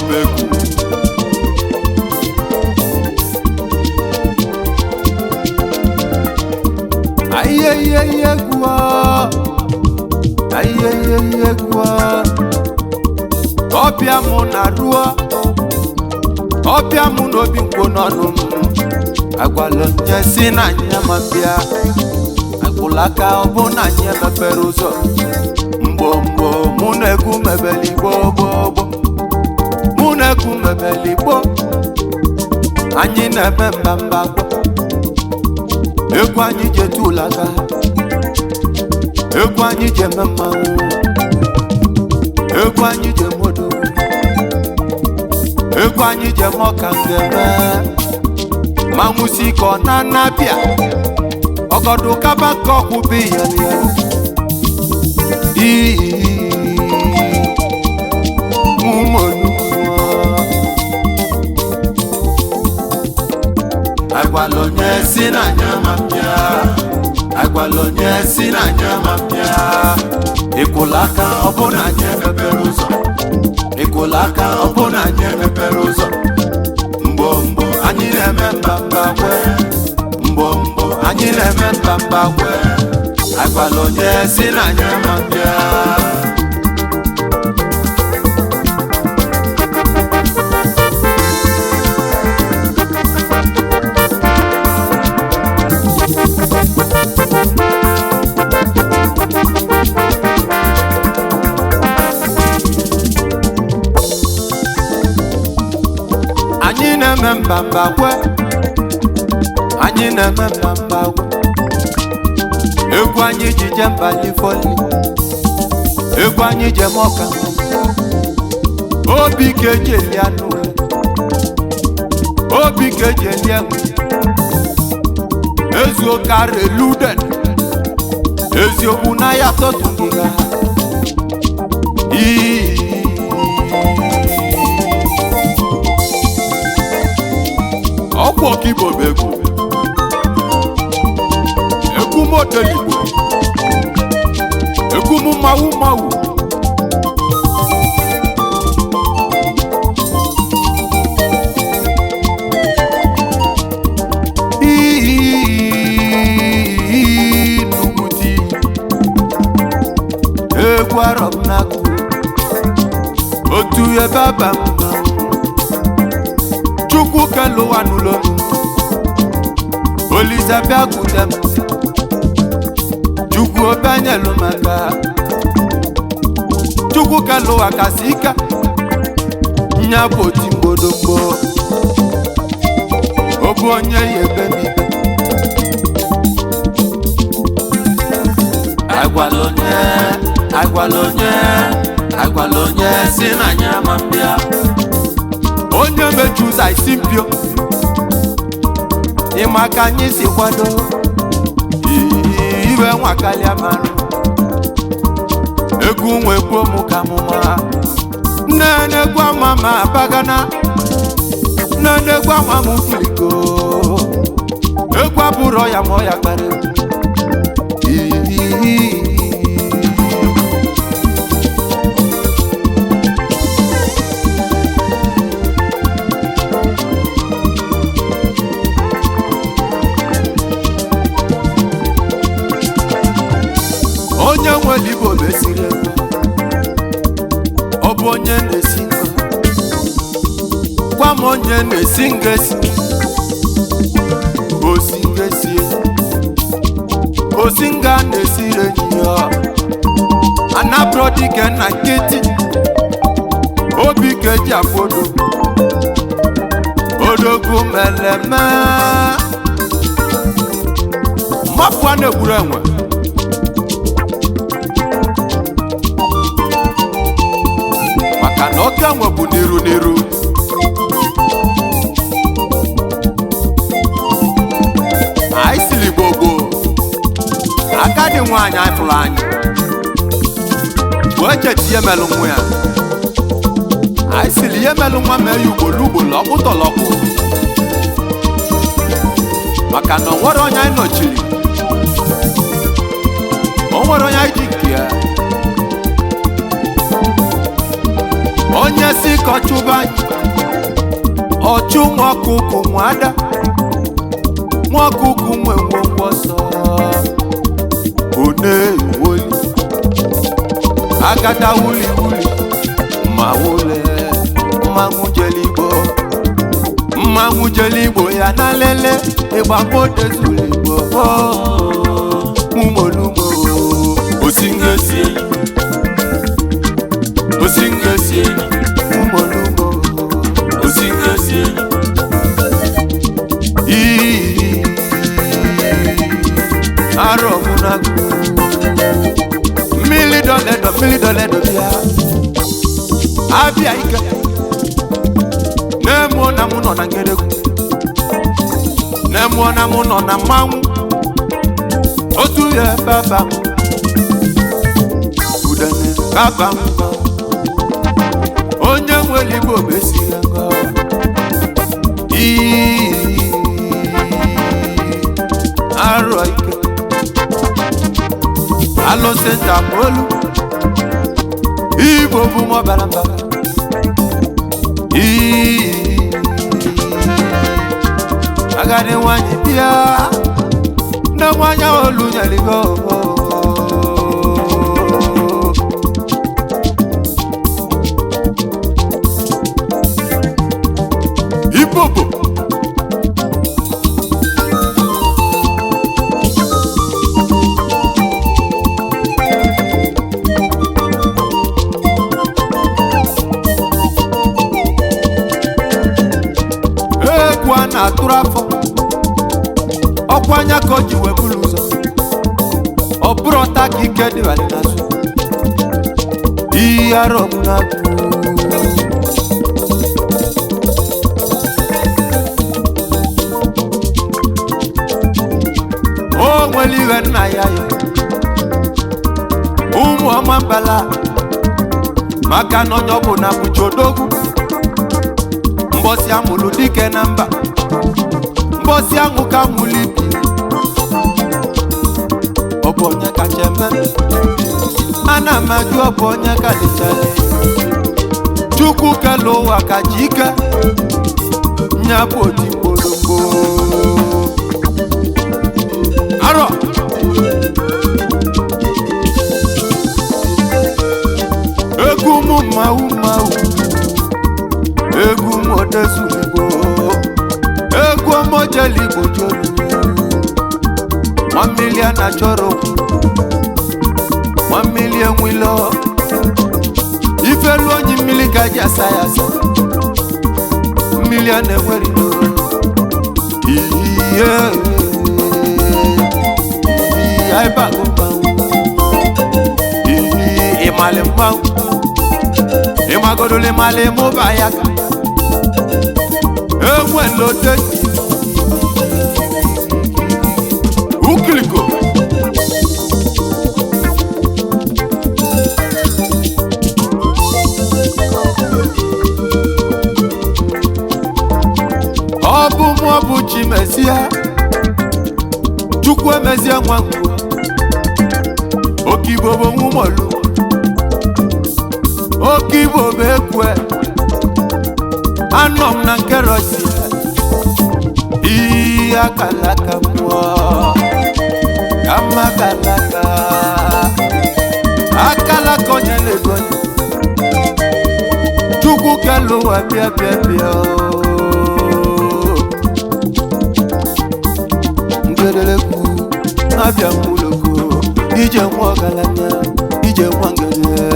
Bobegu ayeyeyegwa ọbịa mụ na ruo ọbịa mụ n'obi mkpo n'ọnụ m agwala onye si na anya ma bịa agwụlaka ọbụ na anya mepere ụzọ mgbo mụ na-egwu mebeli gbogbo mụ na-egwu mebeli gbo anyị na-eme mbamba egwu anyị je tụlaka egwu anyị je eme mmanwụ egwu anyị je modo egwu anyị je mọka ngeme ma nwụsi ka ọ na-anabịa ọgọdụ kaba ka ọkwụ bụ ihe agwala onye si na nyama bịa agwala onye si na nyama bịa ịkwụlaka ọbụna anyị emepere ụzọ ịkwụlaka ọbụna anyị emepere ụzọ mgbo anyị na-eme mbamba kwe mgbo anyị na-eme mbamba kwe agwala onye si na nyama bịa anyị na-eme mbamba kwe anyị na-eme mbamba kwe egwu anyị ji je mbalifoli egwu anyị je mọka obi ka eji eli anụ obi ka eji eli enwe eziokwu eluden eziokwu na ya tọtụ ngịga ọkwọ kibo begu egwu modeligbo egwu mụ mawu nuguti egwu arọb n'akụ otu ebe aba chukwu kelu wanulo olizabia kudem chukwu obenyelu maka chukwu kelu wakasika nyaboti mgbodogbo obu onye yebe mibe agwala onye si na nyama mbịa onye mechuza isi mpio ịma ka anyị si kwado iwe nwakalia mara egwu nwekwu mụ ka mụma nnenegwu ama ma bagana nnenegwu ama m filiko egwu abụrọ ya ma ọ ya kpara onye nwere igbo mesiri ọ bụ onye na-esi nga gwa m onye na-esi ngesi osi nga na-esiri enyi ya anabro dike na nkịtị obi ka eji afodo odogwu meleme mmapụ a na-egburu enwe maka na oke enwe bụ n'iru anyị siri gbogbo agadi nwaanyị afụrụ anyị wee cheti ihe melụ nwa ya anyị siri ihe melụ nwa mee ya ugboro ọkpụtọlọkpụ maka na onwere onye anyị nọchiri onwere onye anyị ji nke ya onye si ka ọ chụba anyị ọchụ nwa ọkụkụ nwada nwa ọkụkụ nwe ngwongwo ọsọ one woli agada wuli wuli ma wole mmanwụ jeli igbo ya na lele ịgba mode zuru igbo mumolumo osingesi mumolumo osingesi aromunagu mili doledo bia abia ike nemo na muno na ngeregu nemo na muno na manwu otu ye baba udane baba onye nwere igbo besiri ngo aro ike alo senta molu igbo bụ mo balamba agadi nwanyị bịa na nwanya olu nyaligo ipopo egwu a na-atụrụ afọ ọkwa anya ka o ji wee buru ụzọ ọ bụrụ ọta ka ike dịrị n'azụ ihe arọ m na-atụ o nwere ihe nna ya ụmụ ọma mbala maka na onye ọ bụ na bụchi odogwu mbọsị amụlụ dike na mba mbọsị anwụ ka nwụlụ ibi ọ bụ onye kacha eme ana m ajụ ọ bụ onye kalichara chukwu kele ụwa kacha ike nya bụ oti mgborogbo arọ egwu mụ mmanwụ egwu modezu igbo egwu mojeli igbo jolu 1 million na chọrọ 1 million wilo ifelu onye mmiri ka ji asa ya asa million enwere ihe aibago mmanwụ ịmali mmanwụ ịmagodole mali mụba ya ka enwe lote ukiliko ọ bụ mụ ọ bụ chi mezie chukwu emezie nwa ngwo oke igbo bụ nwụmolu oke igbo bụ ekwe anọ m na nke Russia ihe akalaka mmụọ kama akalaka onye na-ego chukwu kelu ụwa bịa ngererekwu abịa mwuloko ije nwa ọgaranya ije nwa ngere